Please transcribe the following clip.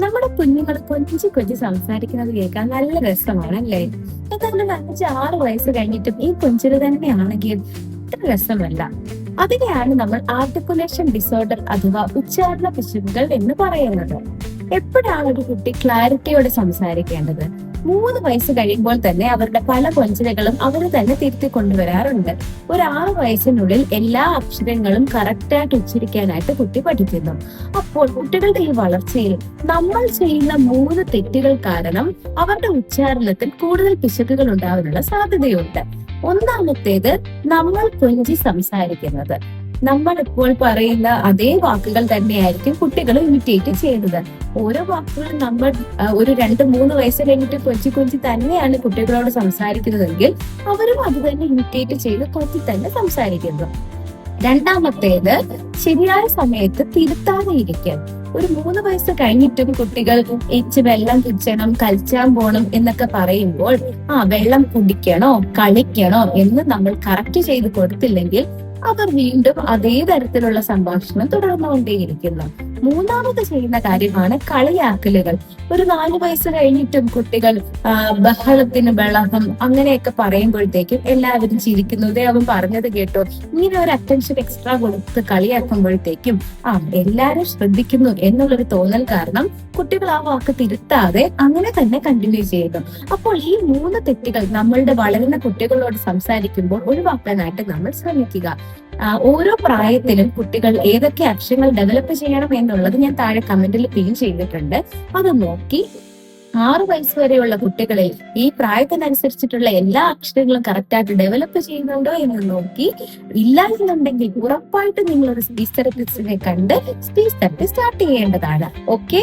നമ്മുടെ കുഞ്ഞുങ്ങൾ കൊഞ്ചി കൊഞ്ചി സംസാരിക്കുന്നത് കേൾക്കാൻ നല്ല രസമാണ് അല്ലേ? എന്നാൽ 5-6 വയസ്സ് കഴിഞ്ഞിട്ടും ഈ കൊഞ്ചില് തന്നെയാണെങ്കിൽ അത്ര രസമല്ല. അതിനെയാണ് നമ്മൾ ആർട്ടിക്കുലേഷൻ ഡിസോർഡർ അഥവാ ഉച്ചാരണ പിശകുകൾ എന്ന് പറയുന്നത്. എപ്പോഴാണ് ഒരു കുട്ടി ക്ലാരിറ്റിയോടെ സംസാരിക്കേണ്ടത്? 3 വയസ്സ് കഴിയുമ്പോൾ തന്നെ അവരുടെ പല കൊഞ്ചലുകളും അവർ തന്നെ തിരുത്തി കൊണ്ടുവരാറുണ്ട്. ഒരു 6 വയസ്സിനുള്ളിൽ എല്ലാ അക്ഷരങ്ങളും കറക്റ്റായിട്ട് ഉച്ചരിക്കാനായിട്ട് കുട്ടി പഠിക്കുന്നു. അപ്പോൾ കുട്ടികളുടെ ഈ വളർച്ചയിൽ നമ്മൾ ചെയ്യുന്ന 3 തെറ്റുകൾ കാരണം അവരുടെ ഉച്ചാരണത്തിൽ കൂടുതൽ പിശകുകൾ ഉണ്ടാകാനുള്ള സാധ്യതയുണ്ട്. ഒന്നാമത്തേത്, നമ്മൾ കൊഞ്ചി സംസാരിക്കുന്നത്. നമ്മൾ ഇപ്പോൾ പറയുന്ന അതേ വാക്കുകൾ തന്നെയായിരിക്കും കുട്ടികൾ ഇമിറ്റേറ്റ് ചെയ്യുന്നത്. ഓരോ വാക്കുകളും നമ്മൾ ഒരു 2-3 വയസ്സ് കഴിഞ്ഞിട്ട് കൊഞ്ചി കൊഞ്ചി തന്നെയാണ് കുട്ടികളോട് സംസാരിക്കുന്നതെങ്കിൽ അവരും അത് തന്നെ ഇമിറ്റേറ്റ് ചെയ്ത് കൊഞ്ചി തന്നെ സംസാരിക്കുന്നു. രണ്ടാമത്തേത്, ശരിയായ സമയത്ത് തിരുത്താതെ ഇരിക്കാൻ. ഒരു 3 വയസ്സ് കഴിഞ്ഞിട്ടും കുട്ടികൾ ഇച്ച് വെള്ളം കുടിക്കണം, കളിച്ചാൻ പോണം എന്നൊക്കെ പറയുമ്പോൾ വെള്ളം കുടിക്കണോ കളിക്കണോ എന്ന് നമ്മൾ കറക്റ്റ് ചെയ്ത് കൊടുത്തില്ലെങ്കിൽ അവർ വീണ്ടും അതേ തരത്തിലുള്ള സംഭാഷണം തുടർന്നുകൊണ്ടേയിരിക്കുന്നു. മൂന്നാമത് ചെയ്യുന്ന കാര്യമാണ് കളിയാക്കലുകൾ. ഒരു 4 വയസ്സ് കഴിഞ്ഞിട്ടും കുട്ടികൾ ബഹളത്തിന് ബഹളം അങ്ങനെയൊക്കെ പറയുമ്പോഴത്തേക്കും എല്ലാവരും ചിരിക്കുന്നത് അവൻ പറഞ്ഞത് കേട്ടോ, ഇങ്ങനെ ഒരു അറ്റൻഷൻ എക്സ്ട്രാ കൊടുത്ത് കളിയാക്കുമ്പോഴത്തേക്കും എല്ലാരും ശ്രദ്ധിക്കുന്നു എന്നുള്ളൊരു തോന്നൽ കാരണം കുട്ടികൾ ആ വാക്ക് തിരുത്താതെ അങ്ങനെ തന്നെ കണ്ടിന്യൂ ചെയ്യുന്നു. അപ്പോൾ ഈ 3 തെറ്റുകൾ നമ്മളുടെ വളരുന്ന കുട്ടികളോട് സംസാരിക്കുമ്പോൾ ഒഴിവാക്കാനായിട്ട് നമ്മൾ ശ്രമിക്കുക. ഓരോ പ്രായത്തിലും കുട്ടികൾ ഏതൊക്കെ അക്ഷരങ്ങൾ ഡെവലപ്പ് ചെയ്യണം എന്നുള്ളത് ഞാൻ താഴെ കമന്റിൽ പിൻ ചെയ്തിട്ടുണ്ട്. അത് നോക്കി 6 വയസ്സ് വരെയുള്ള കുട്ടികളിൽ ഈ പ്രായത്തിനനുസരിച്ചിട്ടുള്ള എല്ലാ അക്ഷരങ്ങളും കറക്റ്റായിട്ട് ഡെവലപ്പ് ചെയ്യുന്നുണ്ടോ എന്ന് നോക്കി, ഇല്ല എന്നുണ്ടെങ്കിൽ ഉറപ്പായിട്ട് നിങ്ങൾ ഒരു സ്പീച്ച് തെറപ്പിസ്റ്റിനെ കണ്ട് സ്പീച്ച് തെറപ്പി സ്റ്റാർട്ട് ചെയ്യേണ്ടതാണ്. ഓക്കെ.